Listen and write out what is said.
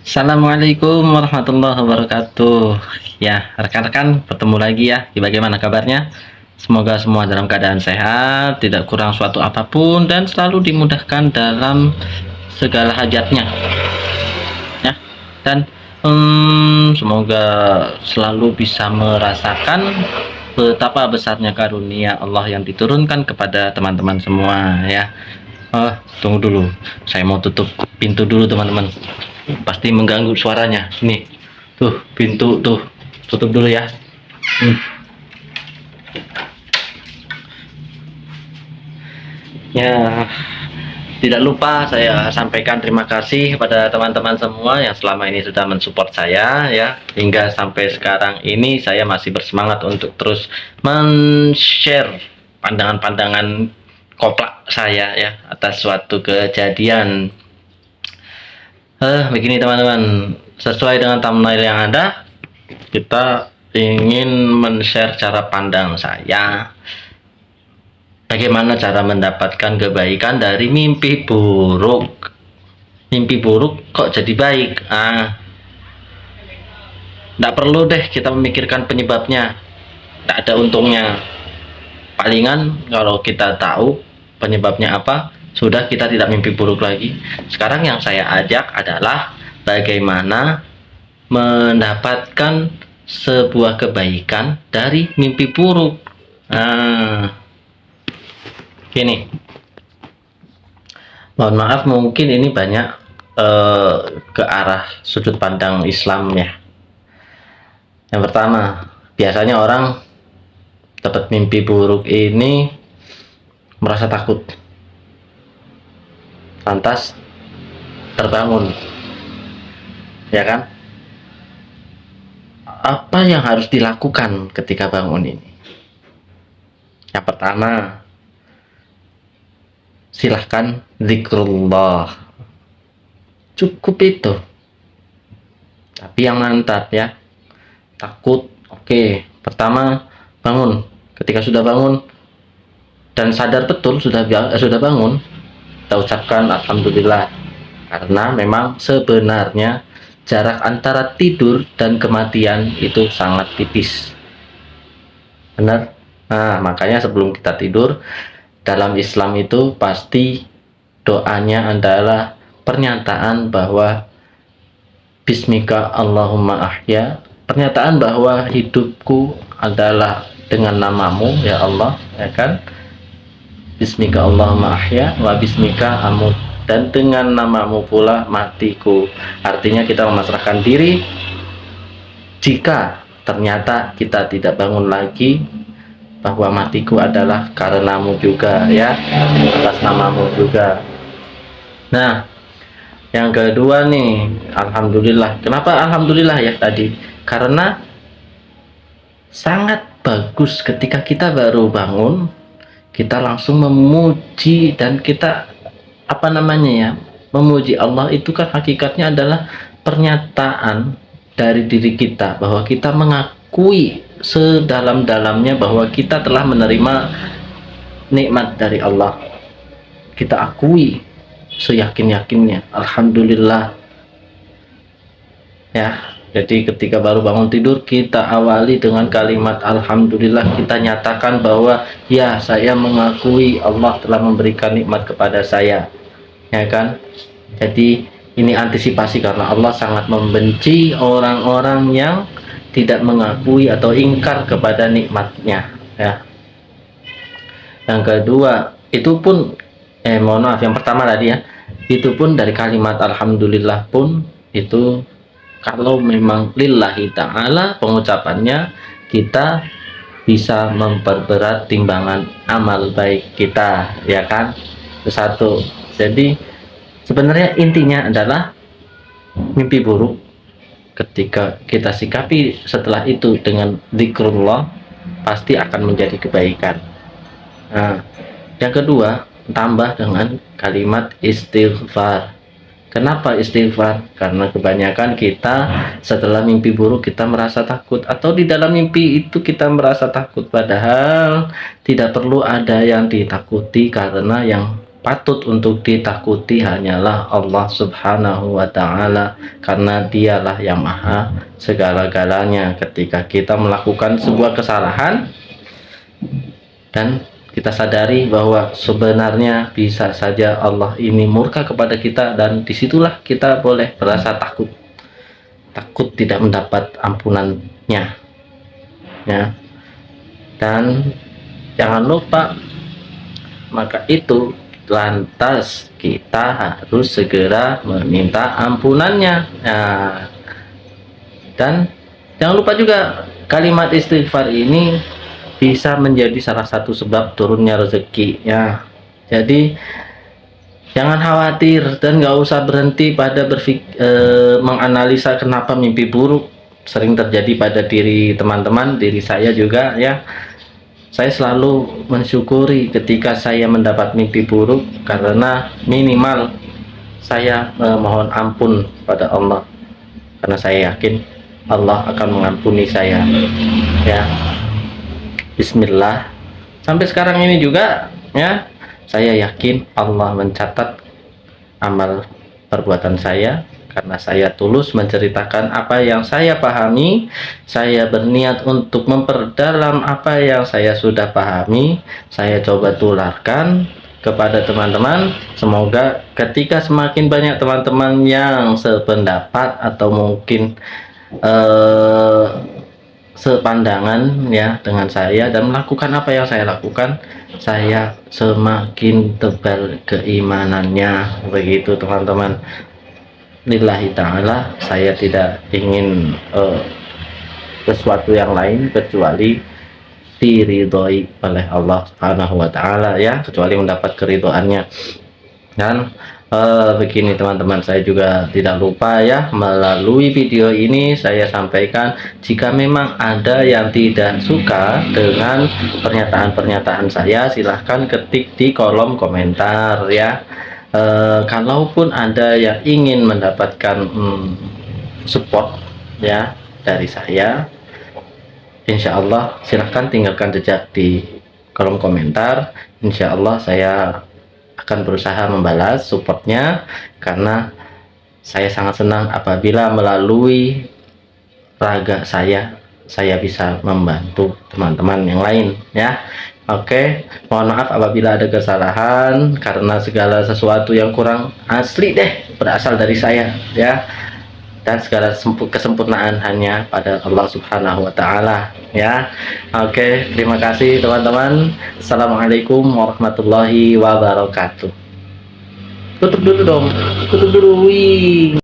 Assalamualaikum warahmatullahi wabarakatuh. Ya, rekan-rekan, bertemu lagi ya. Bagaimana kabarnya? Semoga semua dalam keadaan sehat, tidak kurang suatu apapun, dan selalu dimudahkan dalam segala hajatnya. Ya, dan semoga selalu bisa merasakan betapa besarnya karunia Allah yang diturunkan kepada teman-teman semua ya. Tunggu dulu, saya mau tutup pintu dulu teman-teman, pasti mengganggu suaranya. Nih, tuh pintu tuh, tutup dulu ya. Ya, tidak lupa saya sampaikan terima kasih kepada teman-teman semua yang selama ini sudah mensupport saya ya, hingga sampai sekarang ini saya masih bersemangat untuk terus men-share pandangan-pandangan koplak saya ya atas suatu kejadian. Begini teman-teman, sesuai dengan thumbnail yang ada, kita ingin men-share cara pandang saya bagaimana cara mendapatkan kebaikan dari mimpi buruk. Mimpi buruk kok jadi baik? Tidak perlu deh kita memikirkan penyebabnya, tidak ada untungnya. Palingan kalau kita tahu penyebabnya apa, sudah kita tidak mimpi buruk lagi. Sekarang yang saya ajak adalah bagaimana mendapatkan sebuah kebaikan dari mimpi buruk. Gini, mohon maaf mungkin ini banyak ke arah sudut pandang Islam ya. Yang pertama, biasanya orang dapat mimpi buruk ini merasa takut, lantas terbangun, ya kan? Apa yang harus dilakukan ketika bangun ini? Yang pertama, silahkan zikrullah, cukup itu, tapi yang mantap ya. Takut, oke. Pertama, bangun. Ketika sudah bangun dan sadar betul sudah bangun, kita ucapkan alhamdulillah, karena memang sebenarnya jarak antara tidur dan kematian itu sangat tipis, benar. Nah, makanya sebelum kita tidur, dalam Islam itu pasti doanya adalah pernyataan bahwa Bismika Allahumma ahya, pernyataan bahwa hidupku adalah dengan namamu ya Allah, ya kan? Bismika Allahumma ahya wa bismika amut, dan dengan namamu pula matiku. Artinya kita memasrahkan diri. Jika ternyata kita tidak bangun lagi, bahwa matiku adalah karenamu juga ya, atas namamu juga. Nah, yang kedua nih, alhamdulillah. Kenapa alhamdulillah ya tadi? Karena sangat bagus ketika kita baru bangun, kita langsung memuji, dan kita apa namanya ya, memuji Allah itu kan hakikatnya adalah pernyataan dari diri kita bahwa kita mengakui sedalam-dalamnya bahwa kita telah menerima nikmat dari Allah. Kita akui seyakin-yakinnya, alhamdulillah ya. Jadi ketika baru bangun tidur, kita awali dengan kalimat alhamdulillah. Kita nyatakan bahwa ya, saya mengakui Allah telah memberikan nikmat kepada saya, ya kan? Jadi ini antisipasi, karena Allah sangat membenci orang-orang yang tidak mengakui atau ingkar kepada nikmatnya ya. Yang kedua, itu pun mohon maaf, yang pertama tadi ya, itu pun dari kalimat alhamdulillah pun itu kalau memang lillahi ta'ala pengucapannya, kita bisa memperberat timbangan amal baik kita, ya kan? Itu satu. Jadi sebenarnya intinya adalah mimpi buruk ketika kita sikapi setelah itu dengan zikrullah, pasti akan menjadi kebaikan. Nah, yang kedua, tambah dengan kalimat istighfar. Kenapa istighfar? Karena kebanyakan kita setelah mimpi buruk kita merasa takut, atau di dalam mimpi itu kita merasa takut, padahal tidak perlu ada yang ditakuti, karena yang patut untuk ditakuti hanyalah Allah Subhanahu wa Ta'ala, karena Dialah yang maha segala-galanya. Ketika kita melakukan sebuah kesalahan dan kita sadari bahwa sebenarnya bisa saja Allah ini murka kepada kita, dan disitulah kita boleh merasa takut tidak mendapat ampunannya, ya. Dan jangan lupa, maka itu lantas kita harus segera meminta ampunannya. Nah, dan jangan lupa juga kalimat istighfar ini bisa menjadi salah satu sebab turunnya rezeki, ya. Jadi jangan khawatir dan nggak usah berhenti pada menganalisa kenapa mimpi buruk sering terjadi pada diri teman-teman, diri saya juga, ya. Saya selalu mensyukuri ketika saya mendapat mimpi buruk, karena minimal saya mohon ampun pada Allah, karena saya yakin Allah akan mengampuni saya, ya. Bismillah. Sampai sekarang ini juga, ya, saya yakin Allah mencatat amal perbuatan saya, karena saya tulus menceritakan apa yang saya pahami. Saya berniat untuk memperdalam apa yang saya sudah pahami. Saya coba tularkan kepada teman-teman. Semoga ketika semakin banyak teman-teman yang sependapat atau mungkin sepandangan, ya, dengan saya dan melakukan apa yang saya lakukan, saya semakin tebal keimanannya. Begitu teman-teman. Lillahi ta'ala, saya tidak ingin sesuatu yang lain kecuali diridhoi oleh Allah Subhanahu wa Ta'ala, ya, kecuali mendapat keridhoannya. Dan begini teman-teman, saya juga tidak lupa, ya, melalui video ini saya sampaikan, jika memang ada yang tidak suka dengan pernyataan-pernyataan saya, silahkan ketik di kolom komentar, ya. Kalaupun ada yang ingin mendapatkan support, ya, dari saya, insya Allah silahkan tinggalkan jejak di kolom komentar. Insya Allah saya akan berusaha membalas supportnya, karena saya sangat senang apabila melalui raga saya bisa membantu teman-teman yang lain, ya. Oke, mohon maaf apabila ada kesalahan, karena segala sesuatu yang kurang asli berasal dari saya, ya. Dan segala kesempurnaan hanya pada Allah Subhanahu wa Ta'ala, ya. Oke, terima kasih teman-teman. Assalamualaikum warahmatullahi wabarakatuh. Tutup dulu dong, tutup dulu. Wih.